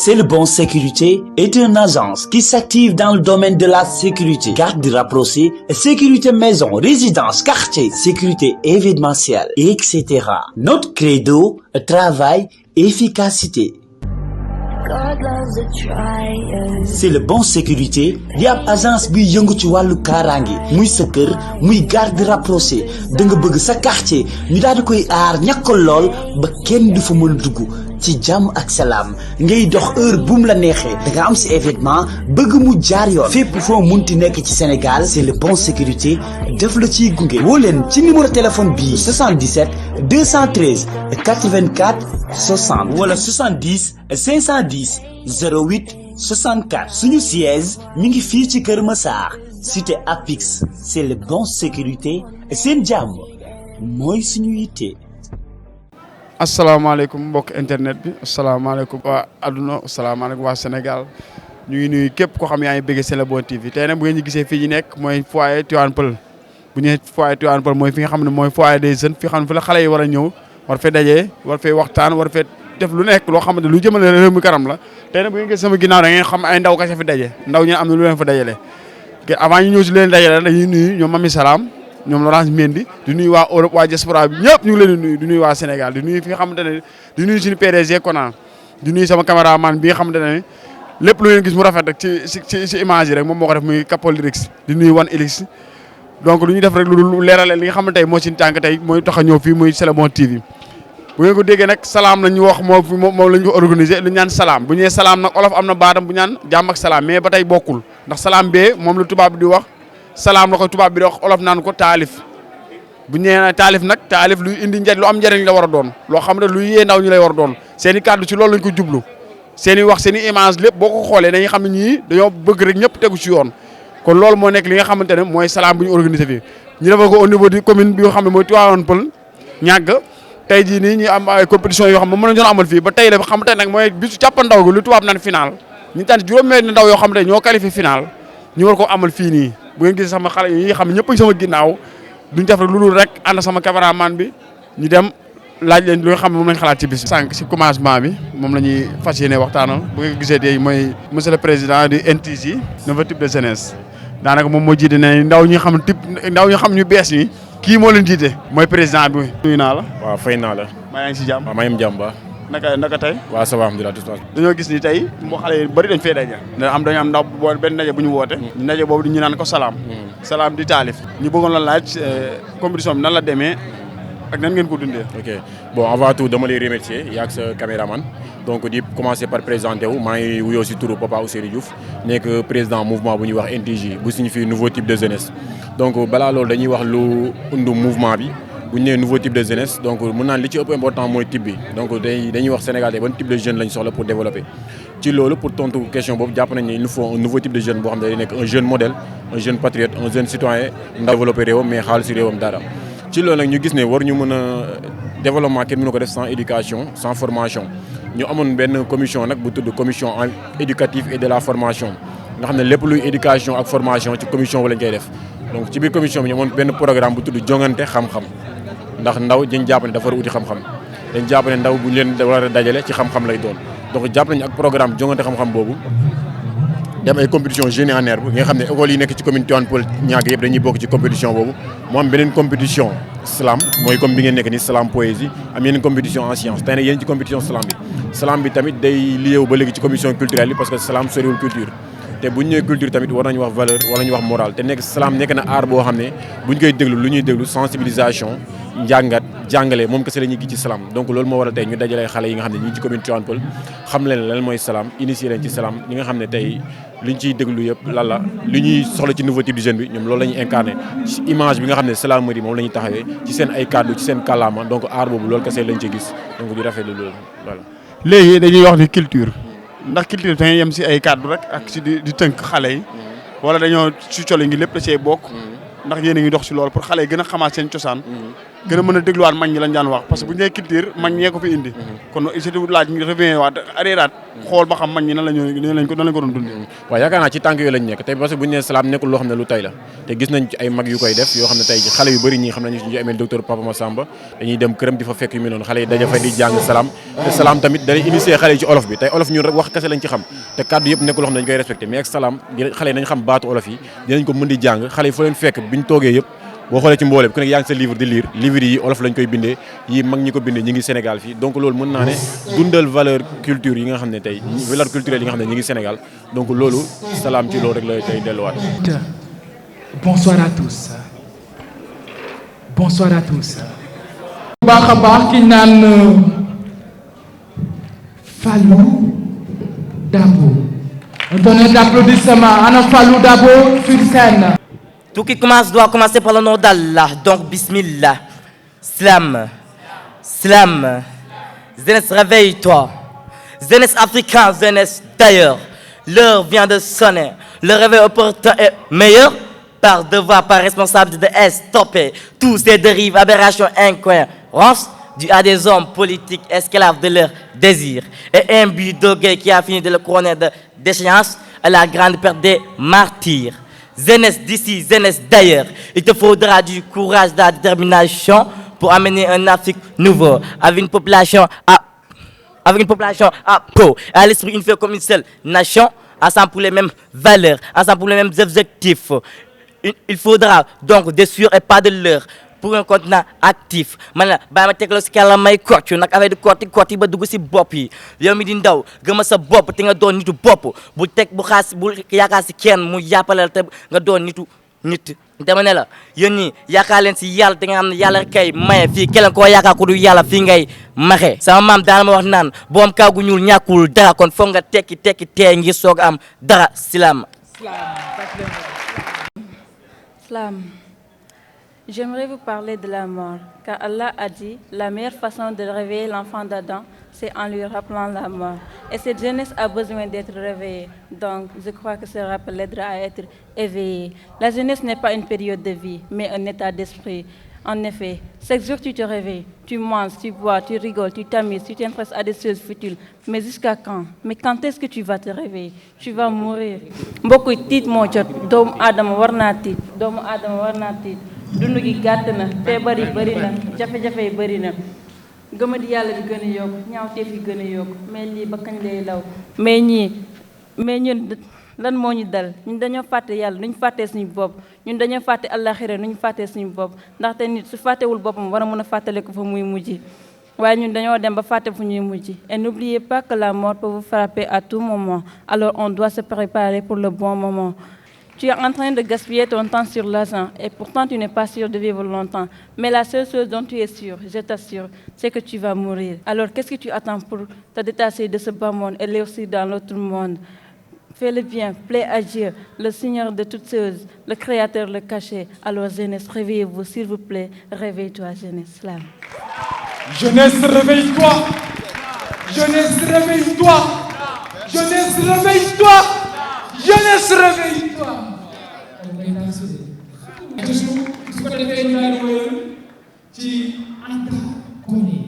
C'est le Bon Sécurité est une agence qui s'active dans le domaine de la sécurité, garde rapprochée, sécurité maison, résidence, quartier, sécurité événementielle, etc. Notre credo, travail, efficacité. C'est le Bon Sécurité di ab agence bi yëngu ci wàllu kaaraange muy sa kër muy garde rapproché da nga bëgg sa quartier ñu daal di koy aar ñàkkal lool ba kenn du fa mën dugg ci jàmm ak salaam ngay dox heure bu mu la neexee da nga am si événement bëgg mu jaar yoon fépp foo munti nekk ci Sénégal c'est le Bon Sécurité def la ciy gunge woo leen ci numéro téléphone bii 77 213 84 60 wala 70 510 08 64 suñu siège mi ngi fii ci Kër Massar cité Apix c'est le Bon Sécurité seen jàmm mooy suñu yitte. asalaamaaleykum mbokk internet bi asalaamaaleykum waa adduna asalaamaaleykum waa Sénégal ñu ngi nuyu képp koo xam yaa ngi bëgg C'est le Bon TV tey nag bu ngeen ñu gisee fii ñu nekk mooy foyer Tivaouane Peulh bu ñu nee foyer Tivaouane Peulh mooy fi nga xam ne mooy foyer des jeunes fi xam ne fi la xale yi war a ñëw war fee dajee war fee waxtaan war fee def lu nekk loo xamante lu jëmale réew mi kanam la tey nag bu ngeen gis sama ginnaaw da ngeen xam ay ndaw kese fi daje ndaw ñi am na lu leen fa dajale avant ñu ñëw si leen dajale dañuy nuyu ñoom Mami Salam ñoom Laurence Mendy di nuyu waa Europe waa diaspora bi ñëpp ñu ngi leen di nuyu di nuyu waa Sénégal di nuyu fi nga xamante ne di nuyu suñu PDG Kona di nuyu sama caméraman bi nga xamante ne lépp lu ngeen gis mu rafet rek ci image yi rek moom moo ko def muy Kapol Lyrics di nuyu One Elix donc lu ñu def rek lu leerale li nga xamante ne moo ci tànk tey mooy tax a ñëw fii muy C'est le Bon TV bu ngeen ko déggee nag salaam la ñu wax moom la ñu ko organisé lu ñaan salaam bu ñu nee salaam nag olof am na baatam bu ñaan jàmm ak salaam mais ba tey bokkul ndax salaam bee moom la tubaab di wax salaam la ko tubaab bi di wax olof naan ko taalif bu ñu nee taalif nag taalif luy indi njëriñ lu am njëriñ la war a doon loo xam ne luy yee ndaw ñu lay war a doon seen i kàddu ci loolu lañ ko jublu seen i wax seen i image lépp boo ko xoolee dañuy xam ne ñii dañoo bëgg rek ñëpp tegu ci yoon kon loolu moo nekk li nga xamante ne mooy salaam bu ñu organisé fii ñu defal ko au niveau du commune bi nga xam ne mooy Tivaouane Peulh ñàgg tey jii nii ñu am ay compétition yoo xam ne mën nañu doon amal fii ba tey la xam te nag mooy bisu càppandaw gi lu tubaab naan final ñu tànn juróom-benn ndaw yoo xam ne ñoo qualifié final ñu war ko amal fii nii bu ngeen gis sama xale yi xam ne ñëpp sama ginnaaw duñ def rek lu dul rek ànd sama caméraman bi ñu dem laaj leen li nga xam ne moom lañ xalaat ci bis bi. sànq si commencement bi moom la ñuy fas yéene waxtaanal bu ngeen gisee tey mooy monsieur le président du NTJ nouveau type de jeunesse daanaka moom moo jiite ne ndaw ñi xam ñu bees ñi kii moo leen jiite mooy président bi. nuyu naa la. waaw fay naa la. maa ngi si jàmm. waaw maa ngi am jàmm ba. naka tey. waaw ça va alhamdulilah. dañoo gis ni tey moo xale yi bëri dañ fee daje. dañu am ndaw benn ndaje bu ñu woote. ndaje boobu ñu naan ko salaam. salaam di taalif. ñu bëggoon la laaj compétition bi nan la demee ak nan ngeen ko dundee. ok bon avant tout dama lay remercier yaa ak sa caméraman donc di commencer par présenter wu maa ngi wuyoo si turu Papa Ousseynou Diouf nekk président mouvement bu ñuy wax NTJ bu signifie nouveau type de jeunesse. donc balaa loolu dañuy wax lu undu mouvement bi bu ñu nee nouveau type de jeunesse donc mun naan li ci ëpp important mooy type bi donc dañuy wax Sénégal de ban type de jeune lañ soxla pour développer. ci loolu pour tontu question boobu jàpp nañ ne il nous faut un nouveau type de jeune boo xam ne day nekk un jeune modèle un jeune patriote un jeune citoyen ndaw développer réewam mais xaalis si réewam dara. ci loolu nag ñu gis ne war ñu mën a développement kenn mënu ko def sans éducation sans formation ñu amoon benn commission nag bu tudd commission éducative et de la formation nga xam ne lépp luy éducation ak formation ci commission bi lañ koy def. donc ci biir commission bi ñu amoon benn programme bu tudd jongante xam-xam ndax ndaw dañ jàpp ne dafa war a uti xam-xam dañ jàpp ne ndaw bu ñu leen war a dajale ci xam-xam lay doon donc jàpp nañu ak programme jongante xam-xam boobu dem ay compétition génie en herbe nga xam ne école yi nekk ci commune Tivaouane Peulh ñaag yëpp dañuy bokk ci compétition boobu mu am beneen compétition slam mooy comme bi ngeen nekk ni slam poésie am yeneen compétition en science tey nag yéen ci compétition slam bi tamit day lié wu ba léegi ci commission culturelle bi parce que slam soriwul culture te bu ñu nee culture tamit war nañu wax valeur war nañu wax morale te nekk salaam nekk na aar boo xam ne bu ñu koy déglu lu ñuy déglu sensibilisation njàngat jàngale moom kese la ñuy gis ci salaam donc loolu moo waral tey ñu dajale xale yi nga xam ne ñu ngi ci commune Tivaouane Peulh xam leen lan mooy salaam initier leen ci salaam ñi nga xam ne tey li ñu ciy déglu yëpp lan la li ñuy soxla ci nouveau type de jeune bi ñoom loolu la ñuy incarné ci image bi nga xam ne Salaamari moom la ñuy taxawee ci seen ay kàddu ci seen kàllaama donc aar boobu loolu kese lañ ci gis donc di rafetlu loolu voilà. léegi dañuy wax ni culture ndax culture dañuy yem si ay kàddu rek ak si di tënk xale yi wala dañoo si colo ngi lépp da cee bokk ndax yéen a ngi dox si loolu pour xale yi gën a xamaat seen cosaan gën a mën a dégluwaat mag ñi lañ daan wax parce que bu ñu nee culture mag ñee ko fi indi kon surtout laaj ñu revient waat areeraat xool ba xam mag ñi nan lañ ko doon dundee waaw yaakaar naa ci tànk yooyu lañ nekk tey parce que bu ñu nee salaam nekkul loo xam ne lu tey la te gis nañ ci ay mag yu koy def yoo xam ne tey xale yu bëri ñi xam nañu ñu amee docteur Papa Massamba dañuy dem këram di fa fekk yu mel noonu xale yi daja fa di jàng salaam te salaam tamit day initier xale yi ci olof bi tey olof ñun rek wax kese lañ ci xam te kàddu yëpp nekkul loo xam ne dañ koy respecté mais ak salaam xale yi nañ xam baatu olof yi dinañ ko mën di jàng xale yi fa leen fekk biñ toogee yëpp boo xoolee ci mboolem ku nekk yaa ngi sa livre di lire livre yi olof lañ koy bindee yi mag ñi ko bindee ñi ngi Sénégal fii donc loolu mën naa ne dundal valeur culture yi nga xam ne tey valeur culturelle yi nga xam ne ñi ngi Sénégal donc loolu salaam ci loolu rek la tey delluwaat. Bonsoir à tous. Bonsoir à tous. baax a baax ki naan Fallou Dabo. Un tonnerre d'applaudissements. Ana Fallou Dabo sur scène. Tout qui commence doit commencer par le nom d'Allah. Donc, bismillah. Slam. Slam. Jeunesse, réveille-toi. Jeunesse africaine, jeunesse d'ailleurs. L'heure vient de sonner. Le réveil opportun est meilleur. Par devoir, par responsabilité de stopper tous ces dérives, aberrations, incohérences dues à des hommes politiques esclaves de leurs désirs. Et un but d'orgueil qui a fini de le couronner de déchéance à la grande perte des martyrs. Jeunesse d'ici, jeunesse d'ailleurs, il te faudra du courage, de la détermination pour amener un Afrique nouveau, avec une population à peau, et à l'esprit une fois comme une seule nation, ensemble pour les mêmes valeurs, ensemble pour les mêmes objectifs. Il faudra donc des sueurs et pas de l'heure pour un continent actif. Man la bàyyi ma tegloo si kàlla may kocc nag affaire di kotti ba dugg si bopp yi yow mi di ndaw gëma sa bopp te nga doon nitu bopp bu yaakaar si kenn mu yàppalal te nga doon nit dama ne la yéen ñi yaakaar leen si yàlla te nga xam ne yàlla kay maye fii keneen koo yaakaar ku du yàlla fii ngay maxe sama maam daana ma wax naan boom kaw gu ñuul ñàkkul dara kon foog nga tekki tee ngir soog am dara silaam. Islam. J'aimerais vous parler de la mort, car Allah a dit la meilleure façon de réveiller l'enfant d'Adam, c'est en lui rappelant la mort. Et cette jeunesse a besoin d'être réveillée. Donc, je crois que ce rappel l'aidera à être éveillée. La jeunesse n'est pas une période de vie, mais un état d'esprit. En effet, chaque jour tu te réveilles, tu manges, tu bois, tu rigoles, tu t'amuses, tu t'intéresses à des choses futiles. Mais jusqu'à quand? Mais quand est-ce que tu vas te réveiller? Tu vas mourir. Mbokk yi tiit moo jot doomu aadama war naa tiit dund gi gàtt na feebar yi bëri na jafe-jafe yi bëri na gëmadi yàlla bi gën a yokk ñaawteef yi gën a yokk mais lii ba kañ lay law mais ñun lan moo ñu dal ñun dañoo fàtte yàlla nuñ fàttee suñu bopp ñun dañoo fàtte àllaxira nuñ fàttee suñu bopp ndaxte nit su fàttewul boppam war a mën a fàttale ko fa muy mujj waaye ñun dañoo dem ba fàtte fu ñuy mujj et n'oubliez pas que la mort peut vous frapper à tout moment alors on doit se préparer pour le bon moment. Tu es en train de gaspiller ton temps sur l'argent et pourtant tu n'es pas sûr de vivre longtemps. Mais la seule chose dont tu es sûr, je t'assure, c'est que tu vas mourir. Alors qu'est-ce que tu attends pour te détacher de ce bas monde et aller aussi dans l'autre monde? Fais le bien, plaît à Dieu, le Seigneur de toutes choses, le Créateur, le caché. Alors jeunesse, réveillez-vous, s'il vous plaît. Réveille-toi, jeunesse. Slam. Jeunesse, réveille-toi. Jeunesse, réveille-toi. Jeunesse, réveille-toi. Jeunesse, réveille-toi. su ko defee ñu daal di wëyal ci Anta Koné.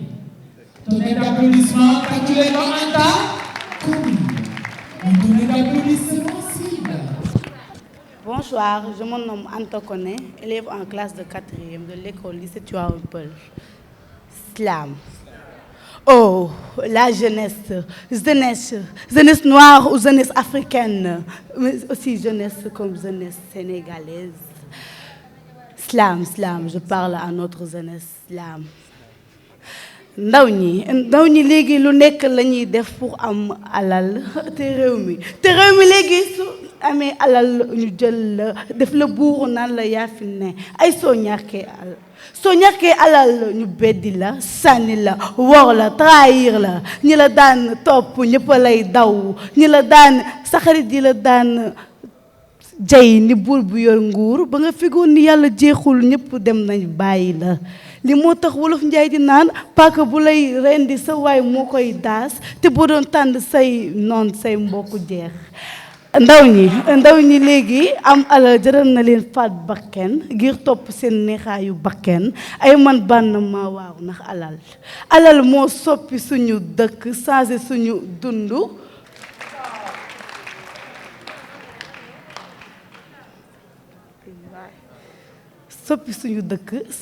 Tonnerre d'applaudissements, tàcculeen ko Anta Koné. Un tonnerre d'applaudissements cible. Bonsoir, je me nomme Anta Koné, élève en classe de 4e de l'école lycée Tivaouane Peulh. Slam. Oh, la jeunesse noire ou jeunesse africaine, mais aussi jeunesse comme jeunesse sénégalaise. Slam, je parle à notre jeunesse, slam. ndaw ñi léegi lu nekk la ñuy def pour am alal te réew mi léegi su amee alal ñu jël la def la buur naan la yaa fi ne ay soo ñàkkee alal ñu beddi la sànni la wor la trahir la ñi la daan topp ñëpp lay daw ñi la daan sa xarit yi la daan jay ni buur bu yor nguur ba nga fegoon ni yàlla jeexul ñëpp dem nañ bàyyi la li moo tax wolof njaay di naan paaka bu lay rendi sa waay moo koy daas te boo doon tànn say noon say mbokk jeex ndaw ñi léegi am alal jëral na leen faat bakken ngir topp seen neexaayu bakken ay man bànn ma waaw ndax alal moo soppi suñu dëkk changé suñu dund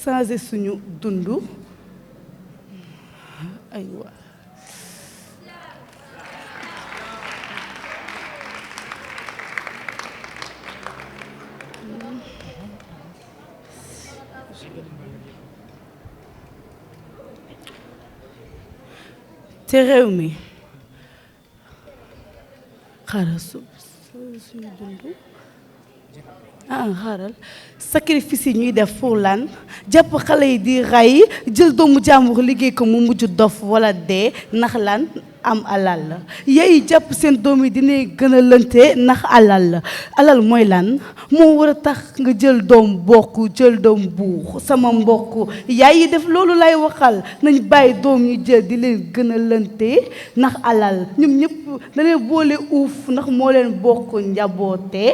changé suñu dund aywa te réew mi xaaral suñu dund xaaral sacrifice yi ñuy def pour lan jàpp xale yi di rey jël doomu jàmbur liggéey ko mu mujj dof wala dee ndax lan am alal la yey jàpp seen doom yi dina gën a lënte ndax alal mooy lan moo war a tax nga jël doom bokk jël doom buux sama mbokk yaay yi def loolu lay waxal nañ bàyyi doom ñu jël di leen gën a lënte ndax alal ñoom ñëpp da leen boole uuf ndax moo leen bokk njaboote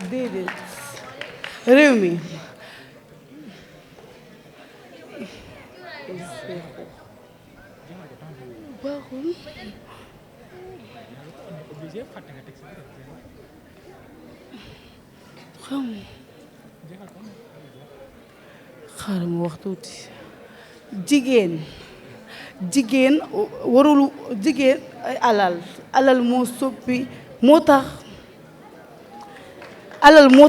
déedéet réew mi baaxul xaaral ma wax tuuti jigéen warul jigéen alal moo soppi moo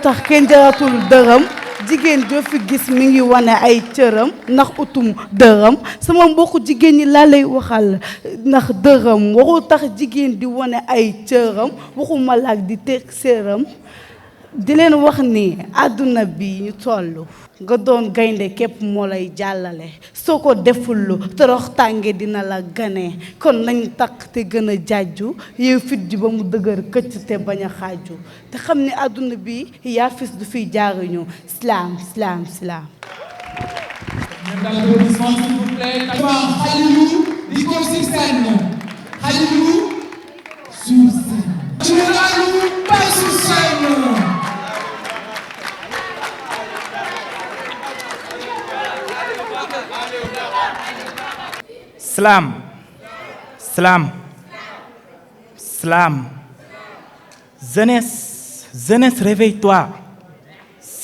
tax kenn jaratul dërëm jigéen joo fi gis mi ngi wane ay cëram ndax utum dërëm sama mbokku jigéen ñi laa lay waxal ndax dërëm warul tax jigéen di wane ay cëram waxuma laak di teg séeram di leen wax ni àdduna bi ñu toll nga doon gaynde képp moo lay jàllale soo ko deful torox tànge dina la gane kon nañ takk te gën a jaaju yow fit ji ba mu dëgër këcc te bañ a xaaju te xam ne àdduna bi yaa fis du fiy jaaruñu Islam. Applaudissements s'il vous plaît. Khalilou di ko sur scène. Khalilou sur scène. Khalilou pas sur scène. Slam. Jeunesse, réveille-toi.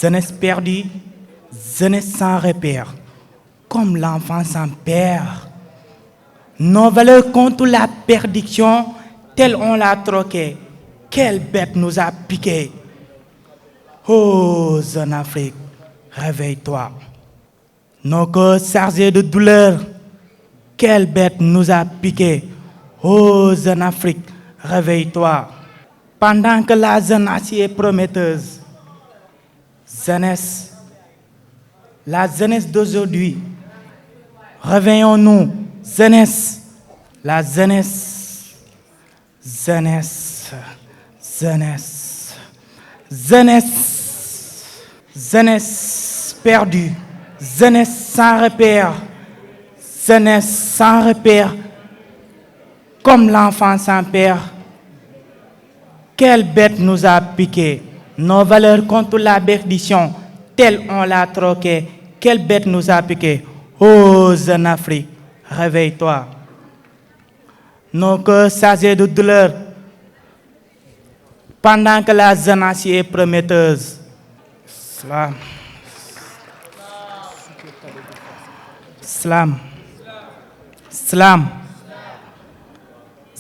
Jeunesse perdue, jeunesse sans repère. Comme l'enfant sans père. Nos valeurs contre la perdition, telle on l'a troquée. Quelle bête nous a piqué. Oh, jeune Afrique, réveille-toi. Nos cœurs chargés de douleur. Quelle bête nous a piqué. Oh, jeune Afrique, réveille-toi. Pendant que la jeunesse est prometteuse, la jeunesse d'aujourd'hui, réveillons-nous, jeunesse, la jeunesse perdue, jeunesse sans repère, comme l'enfant sans père. Quelle bête nous a piqué, nos valeurs contre la perdition, telle on l'a troquée. Quelle bête nous a piqué. Oh, jeune Afrique, réveille-toi. Nos cœurs chargés de douleur, pendant que la jeunesse est prometteuse. Slam.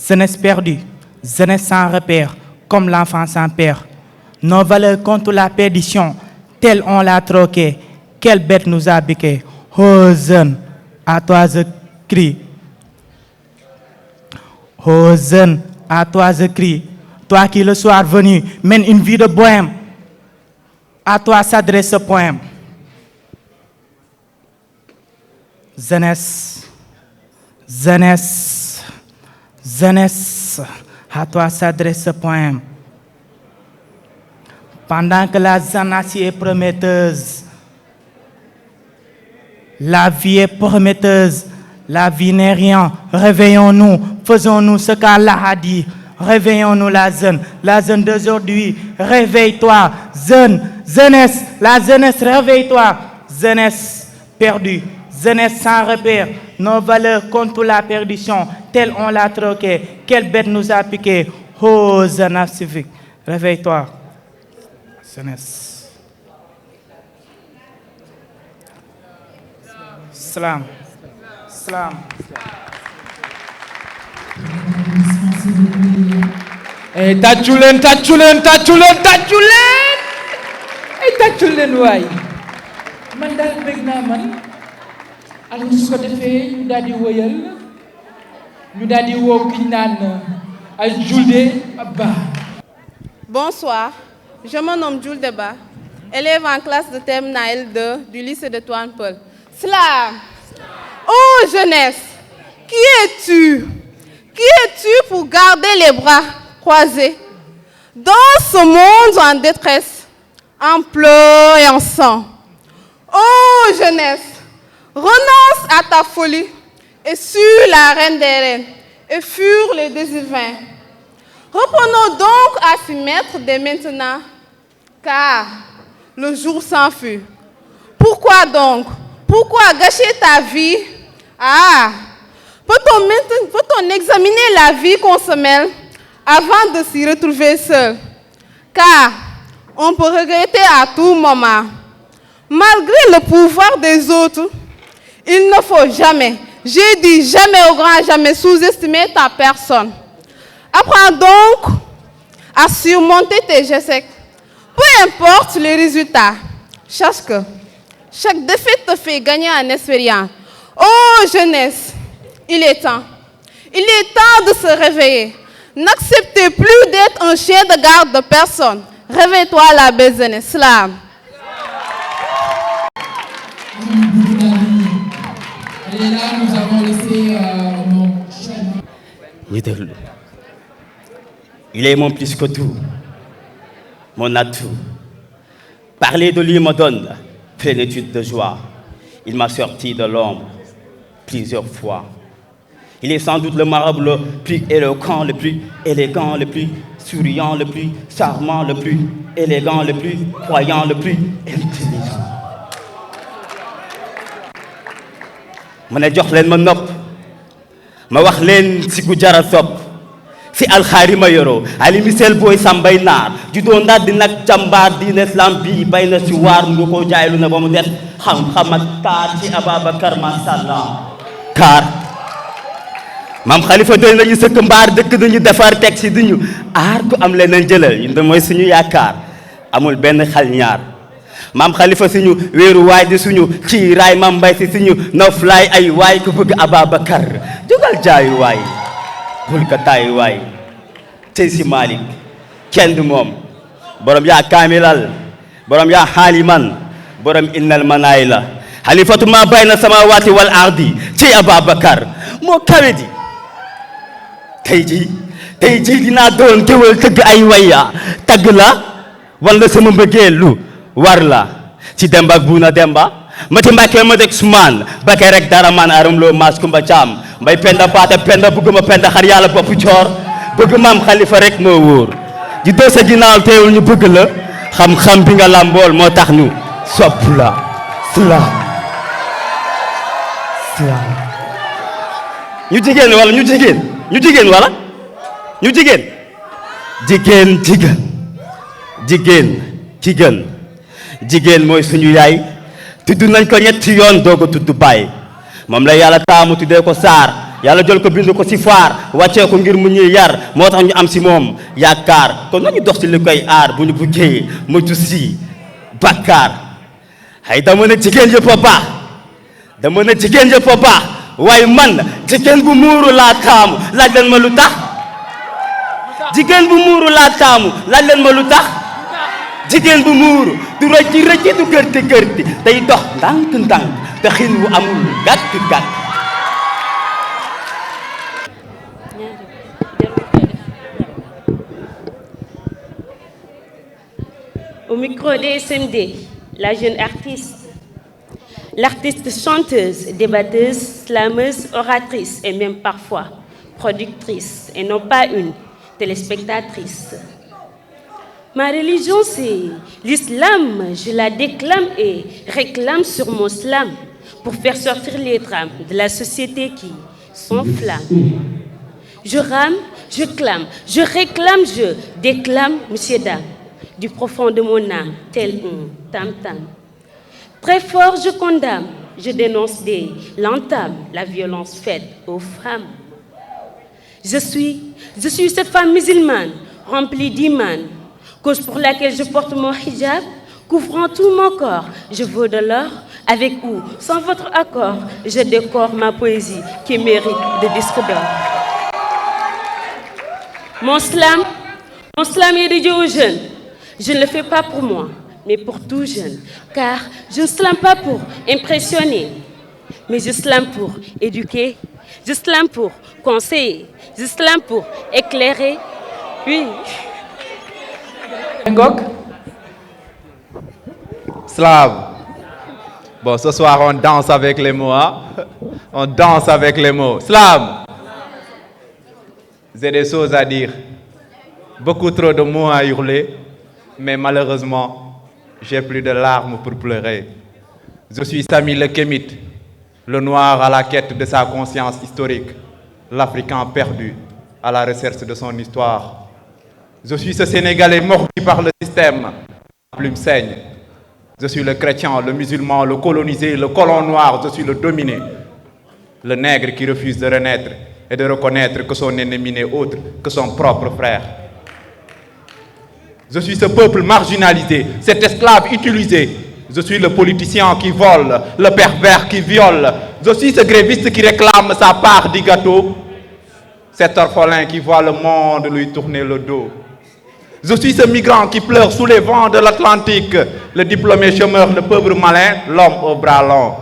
Jeunesse perdue, jeunesse sans repère, comme l'enfant sans père. Nos valeurs contre la perdition, telle on l'a troquée. Quelle bête nous a piqué. Oh jeune, à toi je crie. Oh jeune, à toi je crie. Toi qui le soir venu mène une vie de bohème. À toi s'adresse ce poème. Jeunesse, à toi s'adresse ce poème. Pendant que la jeunesse est prometteuse, La vie est prometteuse, la vie n'est rien. Réveillons-nous, faisons-nous ce qu'Allah a dit. Réveillons-nous la jeune d'aujourd'hui. Réveille-toi, jeunesse, la jeunesse, réveille-toi. Jeunesse perdue, jeunesse sans repère. Nos valeurs contre la perdition, telle on l'a troquée. Quelle bête nous a piqué? Oh, jeunesse civique, réveille-toi, jeunesse. Salam. Salam. tàccu leen waay man daal bëgg naa man alors su ko defee ñu daal di wëyal ñu daal di woo ki ñu naan ay Julde Ba. Bonsoir, je me nomme Julde Ba, élève en classe de terminale L2 du lycée de Tivaouane Peulh. Slam. Oh jeunesse, qui es-tu? Qui es-tu pour garder les bras croisés dans ce monde en détresse, en pleurs et en sang? Oh jeunesse, renonce à ta folie et suis la reine des reines et fuir les désirs vains. Reprenons donc à s'y mettre dès maintenant, car le jour s'enfuit. Pourquoi donc? Pourquoi gâcher ta vie? Ah, peut-on examiner la vie qu'on se mêle avant de s'y retrouver seul? Car on peut regretter à tout moment. Malgré le pouvoir des autres, il ne faut jamais, j'ai dit jamais au grand jamais, sous-estimer ta personne. Apprends donc à surmonter tes échecs. Peu importe les résultats, sache que chaque défaite te fait gagner en expérience. Oh jeunesse, il est temps de se réveiller. N'acceptez plus d'être un chien de garde de personne. Réveille-toi la belle jeunesse. Slam. Et là, nous avons laissé Il est mon plus que tout, mon atout. Parler de lui me donne plénitude de joie. Il m'a sorti de l'ombre plusieurs fois. Il est sans doute le marabout le plus éloquent, le plus élégant, le plus souriant, le plus charmant, le plus élégant, le plus croyant, le plus intelligent. ma ne jox leen ma nopp ma wax leen si ku jara sopp si alxaari ma yoroo ali misel booy sambay naar juddoo ndaat di nag jàmbaar diine islam bii bay na si waar nga ko jaaylu na ba mu des xam-xam ak taar ci Ababacar masàllah taar maam xalifa doy nañu sëkk mbaar dëkk nañu defar teg si duñu aar ku am leneen jëlal ñun de mooy suñu yaakaar amul benn xal ñaar maam xalifa suñu wéeru waay di suñu ci raay maam mbay si suñu noflaay ay waay ku bëgg Ababacar jógal jaayu waay bul ka taay waay tey si Malick kenn du moom borom yaa kaamilal borom yaa xaaliman borom innal manaay la xalifatu ma bay na samaawaati wal ardi ci Ababacar moo kawe di tey jii dinaa doon géwël tëgg ay waya tagg la wala sama mbëggeel lu war la ci Demba ak Buuna Demba mati Mbàkke ma dëkk Sumaan Bakke rek dara man aram loo maas Kumba Caam mbay penda paate penda bëgg ma penda xar yàlla bopp coor bëgg maam xalifa rek moo wóor di doo sa ginnaaw teewul ñu bëgg la xam-xam bi nga làmbool moo tax ñu sopp la salaam ñu jigéen wala ñu jigéen ñu jigéen wala ñu jigéen jigéen ci gën jigéen mooy suñu yaay tudd nañ ko ñetti yoon doog a tudd baay moom la yàlla taamu tuddee ko saar yàlla jël ko bind ko si faar wàccee ko ngir mu ñuy yar moo tax ñu am si moom yaakaar kon nañu dox si li koy aar bu ñu buggee moytu si bakkaar ay dama ne jigéen yëpp a baax dama ne jigéen yëpp a baax waaye man jigéen bu muuru laa taamu laaj leen ma lu tax jigéen bu muuru laa taamu laaj leen ma lu tax jigéen bu muuru du rëcci du gërti day dox ndànk te xin wu amul gàtt Au micro des SMD, la jeune artiste. L'artiste chanteuse, débatteuse, slameuse, oratrice et même parfois productrice et non pas une téléspectatrice. Ma religion c'est l'islam, je la déclame et réclame sur mon slam pour faire sortir les drames de la société qui s'enflamme. Je rame, je clame, je réclame, je déclame, monsieur dame, du profond de mon âme, tel un tam-tam. Très fort je condamne, je dénonce dès l'entame la violence faite aux femmes. Je suis cette femme musulmane, remplie d'iman, cause pour laquelle je porte mon hijab, couvrant tout mon corps. Je vaux de l'or, avec ou sans votre accord, je décore ma poésie qui mérite de disque d'or. Mon slam est dédié aux jeunes. Je ne le fais pas pour moi, mais pour tout jeune, car je ne slame pas pour impressionner, mais je slame pour éduquer, je slame pour conseiller, je slame pour éclairer, oui. Ngok. Slam. Bon, ce soir, on danse avec les mots. Hein? On danse avec les mots. Slam. J'ai des choses à dire. Beaucoup trop de mots à hurler. Mais malheureusement, j'ai plus de larmes pour pleurer. Je suis Samy le Kémite, le noir à la quête de sa conscience historique, l'Africain perdu à la recherche de son histoire. Je suis ce Sénégalais mordu par le système. La plume saigne. Je suis le chrétien, le musulman, le colonisé, le colon noir. Je suis le dominé. Le nègre qui refuse de renaître et de reconnaître que son ennemi n'est autre que son propre frère. Je suis ce peuple marginalisé, cet esclave utilisé. Je suis le politicien qui vole, le pervers qui viole. Je suis ce gréviste qui réclame sa part du gâteau. Cet orphelin qui voit le monde lui tourner le dos. Je suis ce migrant qui pleure sous les vents de l'Atlantique, le diplômé chômeur, le pauvre malin, l'homme au bras long.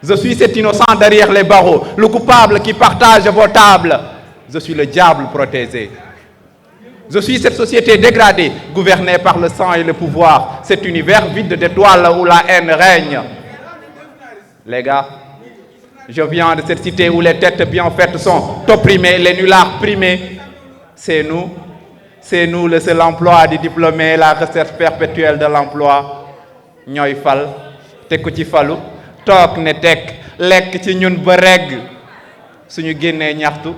Je suis cet innocent derrière les barreaux, le coupable qui partage vos tables. Je suis le diable protégé. Je suis cette société dégradée, gouvernée par le sang et le pouvoir, cet univers vide d'étoiles où la haine règne. Les gars, je viens de cette cité où les têtes bien faites sont opprimées, les nullards primés. C'est nous le seul emploi du diplômé, la recherche perpétuelle de l'emploi. Ñoy fal, te ku ci falu, tok ne tek, lek ci ñun ba reg. Suñu génné ñaxtu,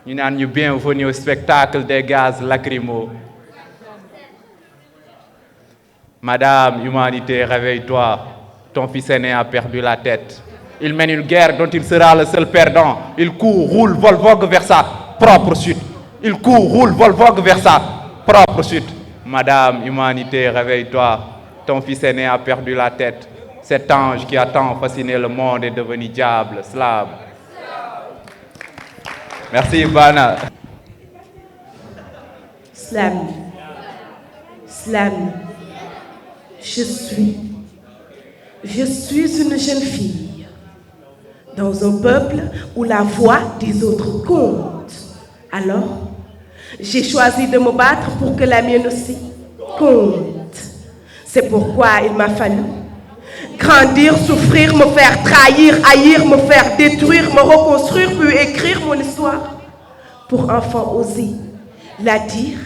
ñu naan ñu bienvenue au spectacle des gaz lacrymaux. Madame Humanité, réveille-toi, ton fils aîné a perdu la tête. Il mène une guerre dont il sera le seul perdant. Il court, roule, vole, vogue vers sa propre chute. Il court, roule, vole, vogue vers sa propre chute. Madame Humanité, réveille-toi. Ton fils aîné a perdu la tête. Cet ange qui a tant fasciné le monde est devenu diable, slave. Merci, Bana. Slam. Slam. Je suis une jeune fille dans un peuple où la voix des autres compte. Alors, j'ai choisi de me battre pour que la mienne aussi compte. C'est pourquoi il m'a fallu grandir, souffrir, me faire trahir, haïr, me faire détruire, me reconstruire, puis écrire mon histoire pour enfin oser la dire.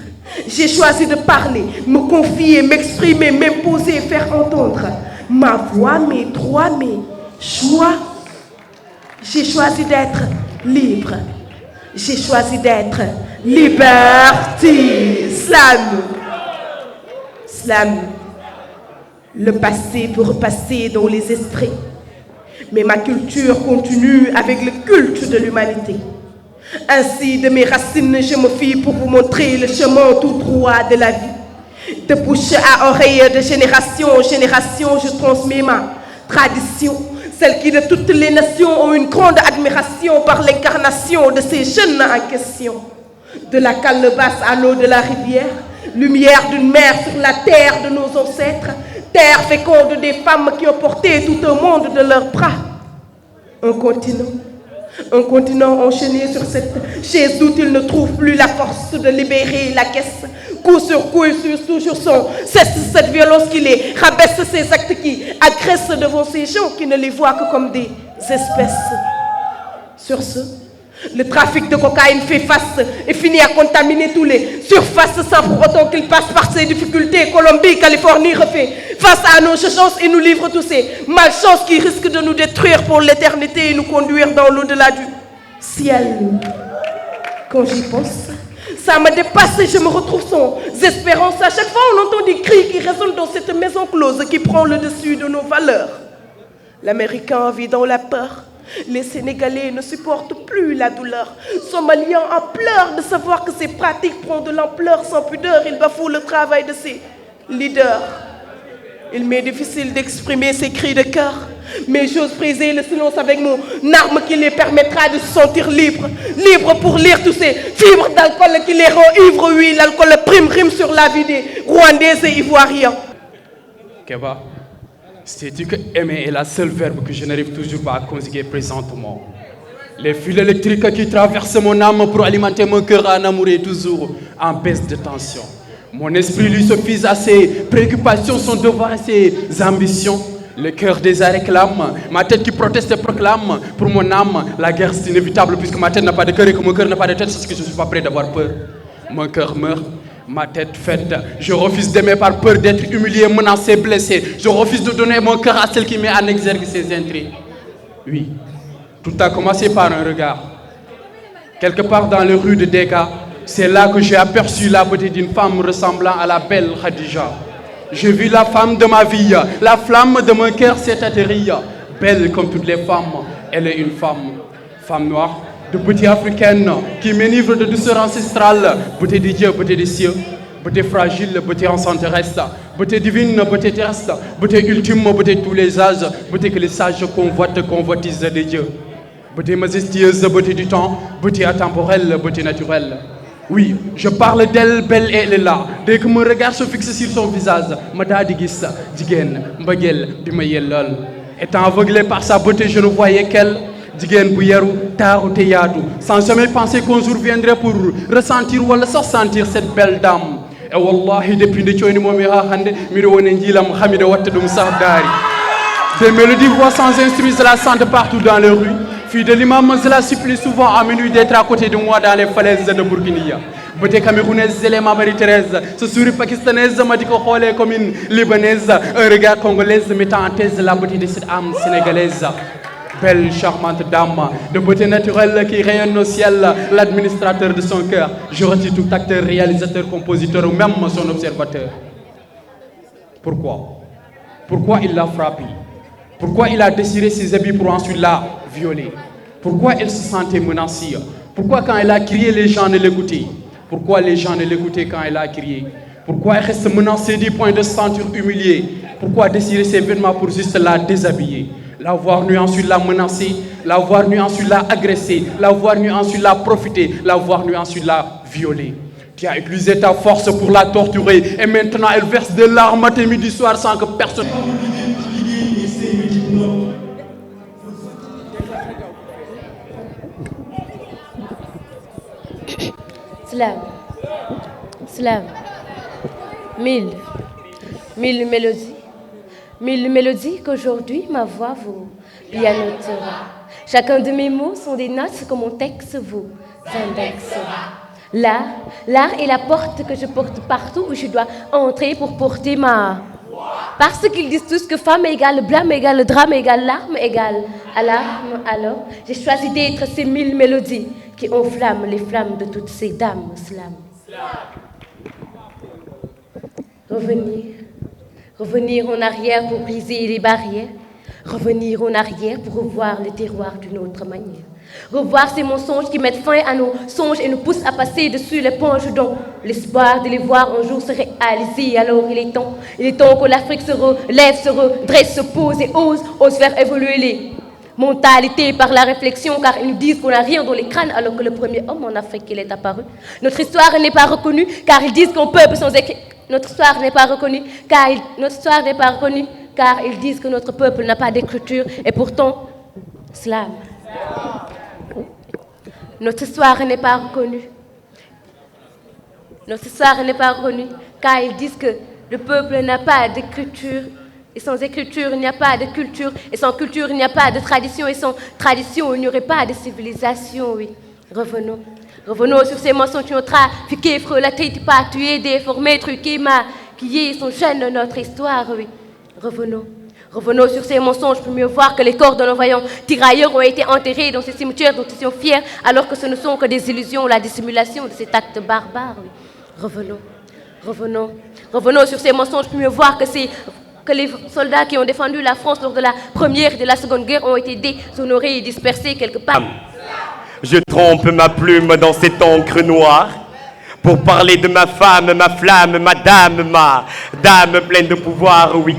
J'ai choisi de parler, me confier, m'exprimer, m'imposer, faire entendre ma voix, mes droits, mes choix. J'ai choisi d'être libre. J'ai choisi d'être liberté. Slam. Slam. Le passé peut repasser dans les esprits. Mais ma culture continue avec le culte de l'humanité. Ainsi, de mes racines, je me fie pour vous montrer le chemin tout droit de la vie. De bouche à oreille, de génération en génération, je transmets ma tradition. Celle qui de toutes les nations ont une grande admiration par l'incarnation de ces jeunes en question. De la calebasse à l'eau de la rivière, lumière d'une mère sur la terre de nos ancêtres, terre féconde des femmes qui ont porté tout un monde de leurs bras. Un continent enchaîné sur cette chaise d'où il ne trouve plus la force de libérer la caisse, coup sur coup et toujours son. Cesse cette violence qui les rabaisse, ces actes qui agressent devant ces gens qui ne les voient que comme des espèces. Sur ce, le trafic de cocaïne fait face et finit à contaminer tous les surfaces sans pour autant qu'il passe par ces difficultés. Colombie, Californie refait face à nos chances et nous livre tous ces malchances qui risquent de nous détruire pour l'éternité et nous conduire dans l'au-delà du ciel. Quand j'y pense, ça me dépasse et je me retrouve sans espérance. À chaque fois, on entend des cris qui résonnent dans cette maison close qui prend le dessus de nos valeurs. L'Américain vit dans la peur. Les Sénégalais ne supportent plus la douleur. Somaliens en pleurent de savoir que ces pratiques prennent de l'ampleur sans pudeur. Ils bafouent le travail de ces leaders. Il m'est difficile d'exprimer ces cris de cœur, mais j'ose briser le silence avec mon arme qui les permettra de se sentir libres. Libres pour lire tous ces fibres d'alcool qui les rend ivres. Oui, l'alcool rime sur la vie des Rwandais et Ivoiriens. Keba, sais-tu que aimer est la seule verbe que je n'arrive toujours pas à conjuguer présentement? Les fils électriques qui traversent mon âme pour alimenter mon cœur en amour est toujours en baisse de tension. Mon esprit lui se fise à ses préoccupations, son devoir et ses ambitions. Le cœur déjà réclame, ma tête qui proteste et proclame. Pour mon âme, la guerre c'est inévitable puisque ma tête n'a pas de cœur et que mon cœur n'a pas de tête, c'est ce que je ne suis pas prêt d'avoir peur. Mon cœur meurt, ma tête faite. Je refuse d'aimer par peur d'être humilié, menacé, blessé. Je refuse de donner mon cœur à celle qui met en exergue ses intrigues. Oui, tout a commencé par un regard. Quelque part dans les rues de Deka, c'est là que j'ai aperçu la beauté d'une femme ressemblant à la belle Khadija. J'ai vu la femme de ma vie, la flamme de mon cœur s'est atterrie. Belle comme toutes les femmes, elle est une femme. Femme noire, de beauté africaine, qui m'enivre de douceur ancestrale. Beauté des dieux, beauté des cieux, beauté fragile, beauté enchanteresse, beauté divine, beauté terrestre, beauté ultime, beauté de tous les âges, beauté que les sages convoitent, convoitisent des dieux. Beauté majestueuse, beauté du temps, beauté atemporelle, beauté naturelle. Oui, je parle d'elle, belle et elle est là. Dès que mon regard se fixe sur son visage, ma daadi gis jigéen mbëggeel bi ma yellal. Étant aveuglé par sa beauté, je ne voyais qu'elle. Jigéen bu yaru taaru te yaatu, sans jamais penser qu'un jour viendrait pour ressentir ou se sentir cette belle dame. Et wallahi depuis nde coyni momi ha hande miɗo woni jiilam hamide watta ɗum sahdaari. Des mélodies voix sans instruits, je la sentent partout dans les rues. Fille de l'imam, je la supplie souvent à minuit d'être à côté de moi dans les falaises de Burkinia. Beauté camerounaise, elle est ma Marie-Thérèse. Ce sourire pakistanaise m'a dit qu'elle est comme une libanaise. Un regard congolaise mettant en thèse la beauté de cette âme sénégalaise. Belle, charmante dame, de beauté naturelle qui rayonne au ciel, l'administrateur de son cœur. Je retire tout acteur, réalisateur, compositeur ou même son observateur. Pourquoi? Pourquoi il l'a frappé? Pourquoi il a désiré ses habits pour ensuite la violer? Pourquoi elle se sentait menacée? Pourquoi quand elle a crié, les gens ne l'écoutaient? Pourquoi les gens ne l'écoutaient quand elle a crié? Pourquoi elle reste menacée du point de se sentir humiliée? Pourquoi désirer ses vêtements pour juste la déshabiller? L'avoir nu ensuite la menacer, l'avoir nu ensuite la agresser, l'avoir nu ensuite la profiter, l'avoir nu ensuite la violer. Tu as utilisé ta force pour la torturer et maintenant elle verse des larmes matin, midi, soir sans que personne... Slam, slam, mille mélodies qu'aujourd'hui ma voix vous pianotera. Chacun de mes mots sont des notes que mon texte vous indexera. L'art est la porte que je porte partout où je dois entrer pour porter ma... Parce qu'ils disent tous que femme égale blâme, égale drame, égale larme, égale alarme. Alors, j'ai choisi d'être ces 1000 mélodies qui enflamment les flammes de toutes ces dames. Slam. Revenir en arrière pour briser les barrières. Revenir en arrière pour revoir le terroir d'une autre manière. Revoir ces mensonges qui mettent fin à nos songes et nous poussent à passer dessus l'éponge dont l'espoir de les voir un jour se réaliser. Alors il est temps que l'Afrique se relève, se redresse, se pose et ose faire évoluer les mentalités par la réflexion, car ils nous disent qu'on n'a rien dans les crânes alors que le premier homme en Afrique il est apparu. Notre histoire n'est pas reconnue car ils disent qu'on peuple sans écrit. Notre histoire n'est pas reconnue car ils disent que notre peuple n'a pas d'écriture et pourtant, slam. Notre histoire n'est pas reconnue. Notre histoire n'est pas connue, car ils disent que le peuple n'a pas d'écriture, et sans écriture, il n'y a pas de culture, et sans culture, il n'y a pas de tradition, et sans tradition, il n'y aurait pas de civilisation, oui. Revenons. Revenons sur ces mensonges qui ont trafiqué, frelaté, pas tué, déformé, truqué, maquillé, sont chaînes de notre histoire, oui. Revenons. Revenons sur ces mensonges pour mieux voir que les corps de nos voyants tirailleurs ont été enterrés dans ces cimetières dont ils sont fiers, alors que ce ne sont que des illusions, la dissimulation de cet acte barbare. Oui. Revenons, revenons, revenons sur ces mensonges pour mieux voir que les soldats qui ont défendu la France lors de la Première et de la Seconde Guerre ont été déshonorés et dispersés quelque part. Je trempe ma plume dans cette encre noire pour parler de ma femme, ma flamme, ma dame pleine de pouvoir, oui.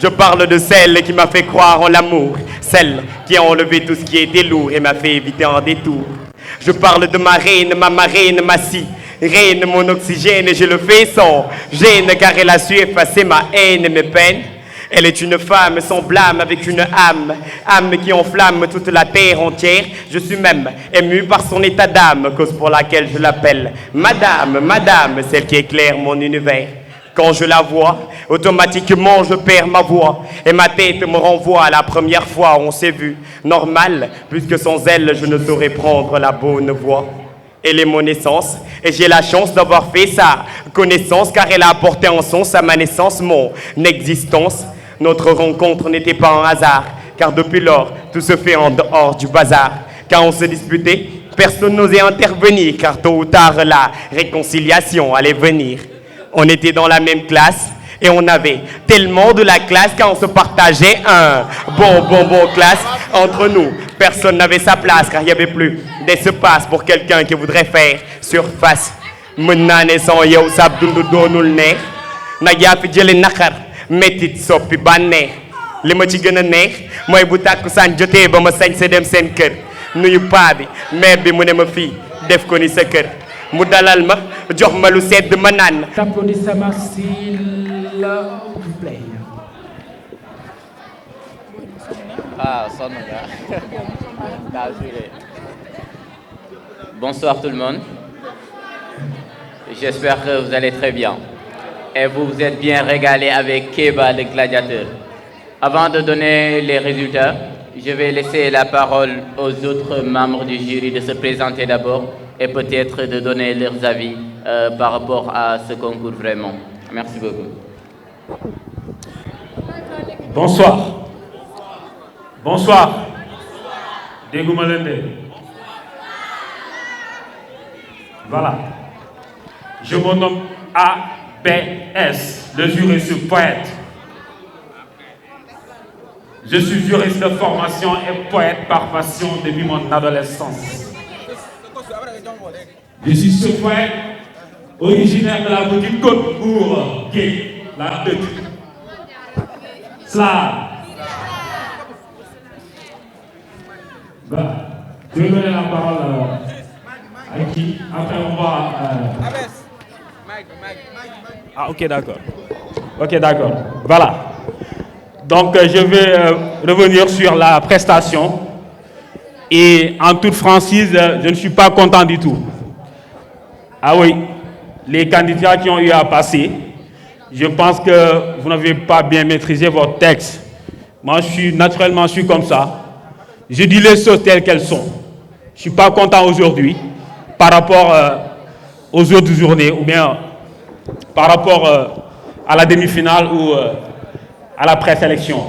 Je parle de celle qui m'a fait croire en l'amour, celle qui a enlevé tout ce qui était lourd et m'a fait éviter un détour. Je parle de ma reine, ma marraine, ma sirène, mon oxygène, et je le fais sans gêne, car elle a su effacer ma haine et mes peines. Elle est une femme sans blâme avec une âme qui enflamme toute la terre entière. Je suis même ému par son état d'âme, cause pour laquelle je l'appelle Madame, celle qui éclaire mon univers. Quand je la vois, automatiquement je perds ma voix et ma tête me renvoie à la première fois où on s'est vu. Normal, puisque sans elle, je ne saurais prendre la bonne voie. Elle est mon essence et j'ai la chance d'avoir fait sa connaissance, car elle a apporté en sens à ma naissance, mon existence. Notre rencontre n'était pas un hasard, car depuis lors, tout se fait en dehors du bazar. Quand on se disputait, personne n'osait intervenir, car tôt ou tard, la réconciliation allait venir. On était dans la même classe et on avait tellement de la classe quand on se partageait un bon classe entre nous. Personne n'avait sa place car il n'y avait plus d'espace pour quelqu'un qui voudrait faire surface. Mën naa ne son yow sab dundu doonul neex nag yaa fi jële naqar métit soppi bànneex li ma ci gën a neex mooy bu tàkkusaan jotee ba ma sañ se dem seen kër nuyu paa bi mère bi mu ne ma fii def ko ni sa kër mu dalal ma jox ma lu sedd ma naan. Applaudissements s'il vous plaît. Bonsoir tout le monde. J'espère que vous allez très bien. Et vous vous êtes bien régalés avec Keba le gladiateur. Avant de donner les résultats, je vais laisser la parole aux autres membres du jury de se présenter d'abord et peut-être de donner leurs avis par rapport à ce concours vraiment. Merci beaucoup. Bonsoir. Bonsoir. Dégouma Lende. Voilà. Je me nomme ABS, le juriste poète. Je suis juriste de formation et poète par passion depuis mon adolescence. Je suis ce poète originaire de la petite côte pour Gué, la tête. Slave. Voilà. Je vais donner la parole à qui? Après on va... Ah ok d'accord. Ok d'accord. Voilà. Donc je vais revenir sur la prestation. Et en toute franchise, je ne suis pas content du tout. Ah oui, les candidats qui ont eu à passer, je pense que vous n'avez pas bien maîtrisé votre texte. Moi, naturellement, je suis comme ça. Je dis les choses telles qu'elles sont. Je ne suis pas content aujourd'hui par rapport aux autres journées ou bien par rapport à la demi-finale ou à la présélection.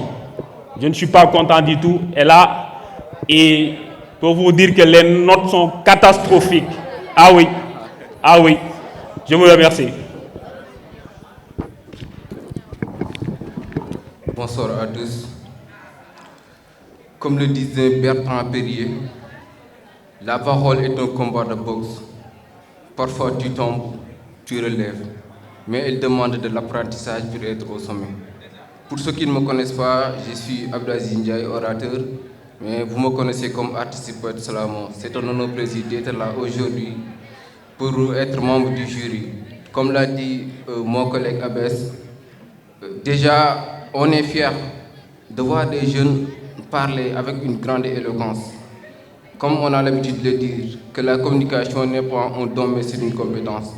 Je ne suis pas content du tout. Et pour vous dire que les notes sont catastrophiques. Ah oui. Je vous remercie. Bonsoir à tous. Comme le disait Bertrand Perrier, la parole est un combat de boxe. Parfois tu tombes, tu relèves, mais elle demande de l'apprentissage pour être au sommet. Pour ceux qui ne me connaissent pas, je suis Abdaziz Ndiaye, orateur, mais vous me connaissez comme artiste poète Salamo. C'est un honneur plaisir d'être là aujourd'hui pour être membre du jury. Comme l'a dit mon collègue Abès, déjà on est fiers de voir des jeunes parler avec une grande éloquence. Comme on a l'habitude de le dire, que la communication n'est pas un don mais c'est une compétence.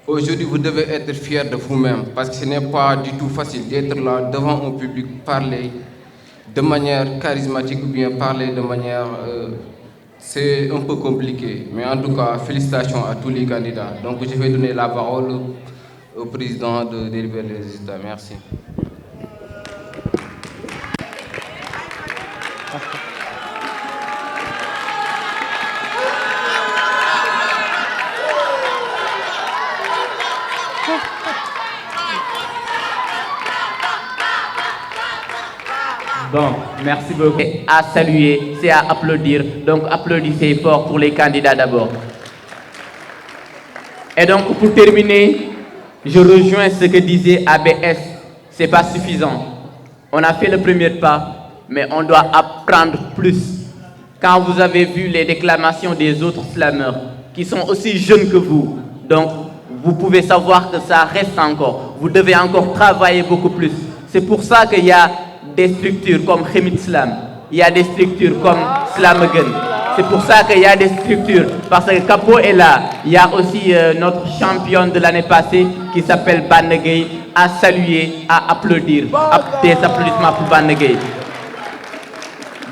Aujourd'hui, vous devez être fiers de vous-même parce que ce n'est pas du tout facile d'être là devant un public, parler de manière charismatique ou bien parler de manière... c'est un peu compliqué, mais en tout cas, félicitations à tous les candidats. Donc, je vais donner la parole au président de délivrer les résultats. Merci. Bon, merci beaucoup. C'est à saluer, c'est à applaudir. Donc applaudissez fort pour les candidats d'abord. Et donc pour terminer, je rejoins ce que disait ABS. C'est pas suffisant. On a fait le premier pas, mais on doit apprendre plus. Quand vous avez vu les déclamations des autres slameurs, qui sont aussi jeunes que vous, donc vous pouvez savoir que ça reste encore. Vous devez encore travailler beaucoup plus. C'est pour ça qu'il y a des structures comme Khemit Slam, il y a des structures comme Slamagen. C'est pour ça qu'il y a des structures, parce que Capo est là. Il y a aussi notre championne de l'année passée qui s'appelle Banegay, à saluer, à applaudir. Des applaudissements pour Banegay.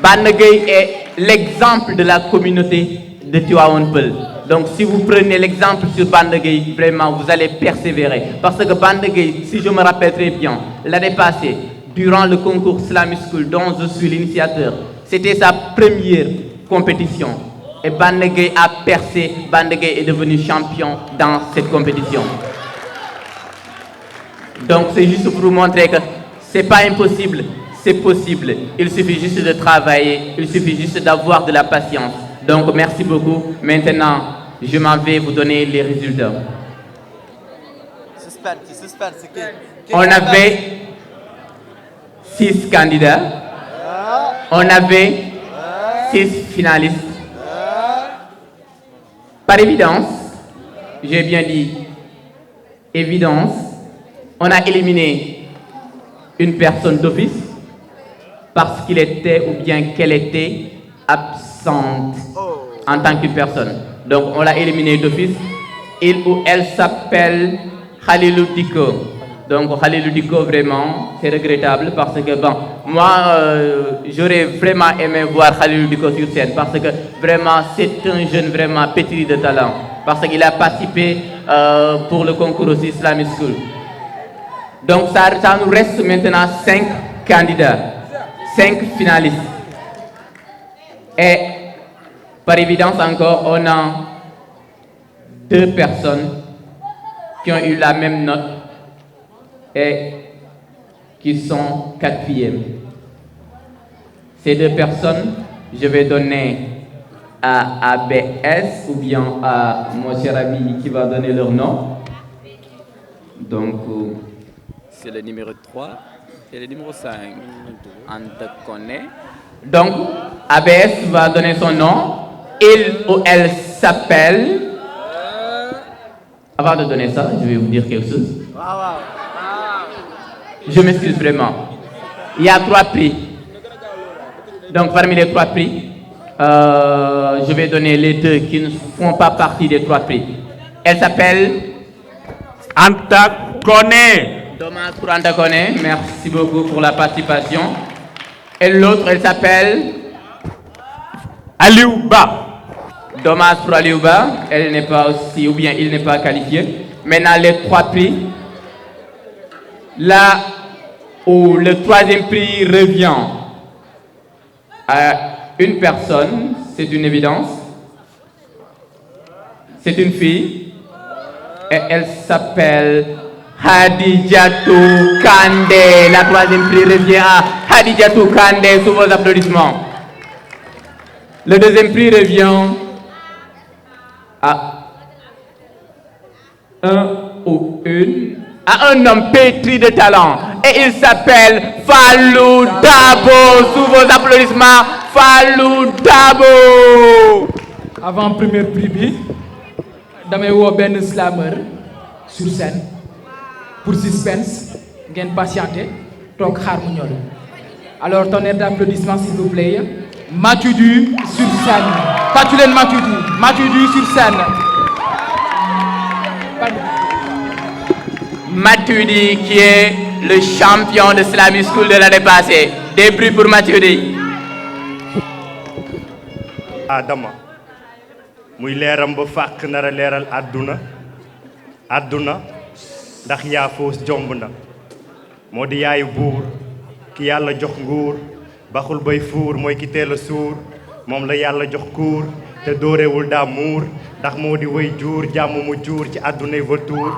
Banegay est l'exemple de la communauté de Tivaouane Peulh. Donc si vous prenez l'exemple sur Banegay, vraiment vous allez persévérer. Parce que Banegay, si je me rappelle très bien, l'année passée, durant le concours Slam School dont je suis l'initiateur, c'était sa première compétition. Et Banegay a percé, Banegay est devenu champion dans cette compétition. Donc c'est juste pour vous montrer que c'est pas impossible, c'est possible. Il suffit juste de travailler, il suffit juste d'avoir de la patience. Donc merci beaucoup. Maintenant, je m'en vais vous donner les résultats. On avait 6 candidats, on avait 6 finalistes. Par évidence, j'ai bien dit évidence, on a éliminé une personne d'office parce qu'il était ou bien qu'elle était absente en tant que personne. Donc on l'a éliminé d'office. Il ou elle s'appelle Khalilou Diko. Donc Khalilou Diko, vraiment, c'est regrettable parce que, bon, moi, j'aurais vraiment aimé voir Khalilou Diko sur scène parce que, vraiment, c'est un jeune vraiment pétri de talent. Parce qu'il a participé pour le concours aussi Islamic School. Donc ça nous reste maintenant 5 candidats, 5 finalistes. Et par évidence encore, on a 2 personnes qui ont eu la même note et qui sont 4e. Ces 2 personnes, je vais donner à ABS ou bien à mon cher ami qui va donner leur nom. Donc, c'est le numéro 3 et le numéro 5. Anta Kone. Donc, ABS va donner son nom. Il ou elle s'appelle... Avant de donner ça, je vais vous dire quelque chose. Je m'excuse vraiment. Il y a 3 prix. Donc, parmi les 3 prix, je vais donner les 2 qui ne font pas partie des 3 prix. Elle s'appelle... Anta Kone. Dommage pour Anta Kone. Merci beaucoup pour la participation. Et l'autre, elle s'appelle... Aliouba. Dommage pour Aliouba. Elle n'est pas aussi, ou bien il n'est pas qualifié. Maintenant, les 3 prix. Là où le 3e prix revient à une personne, c'est une évidence. C'est une fille. Et elle s'appelle Hadijatou Kandé. La 3e prix revient à Hadijatou Kandé. Sous vos applaudissements. Le 2e prix revient à un homme pétri de talent. Et il s'appelle Fallou Dabo. Sous vos applaudissements, Fallou Dabo. Avant premier prix bi damay woo benn slameur sur scène pour suspense ngeen patienter toog xaar mu ñor. Alors tonnerre d'applaudissements s'il vous plaît. Matudu sur scène. Tatu leen Matudu sur scène. Matuidi qui est le champion de Slam School de l'année passée. Des bruits pour Matuidi. Adama muy leeram ba fàq nar a leeral àdduna ndax yaa foos jomb na moo di yaayu buur ki yàlla jox nguur baxul bay fuur mooy ki teel a suur moom la yàlla jox kuur te dóorewul daa muur ndax moo di way juur jàmm mu juur ci àddunay vautour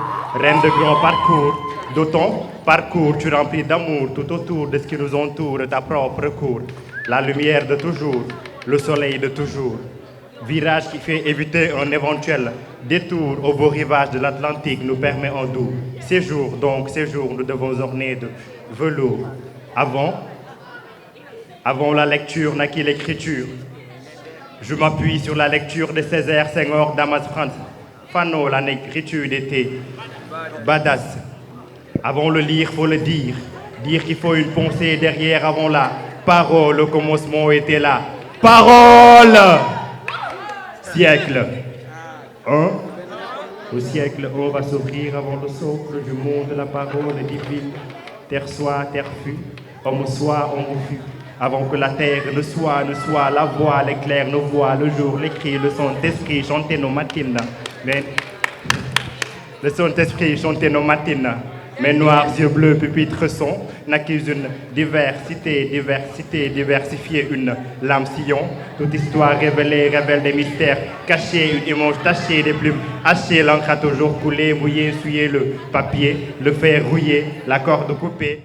reine de grand parcours de ton parcours tu remplis d'amour tout autour de ce qui nous entoure ta propre cour la lumière de toujours le soleil de toujours virage qui fait éviter un éventuel détour au beau rivage de l'Atlantique nous permet un doux séjour. Donc, séjour, nous devons orner de velours. Avant la lecture naquit l'écriture. Je m'appuie sur la lecture de Césaire, Senghor, Damas, Fano, la négritude était badass. Avant le lire, faut le dire. Dire qu'il faut une pensée derrière avant la parole. Le commencement était là. Parole! Siècle 1. Au siècle 1 va s'ouvrir avant le socle du monde la parole divine. Terre soit, terre fut, homme soit, homme fut. Avant que la terre ne soit, la voix, l'éclair, nos voix, le jour, les cris, le Saint-Esprit, chanter nos matines. Mais le Saint-Esprit, chanter nos matines. Mes noirs yeux bleus pupitres sont n'accusent une diversité, diversifiée, une lame sillon. Toute histoire révélée révèle des mystères cachés, une image tachée, des plumes hachées. L'encre a toujours coulé, mouillé, essuyé le papier, le fer rouillé, la corde coupée.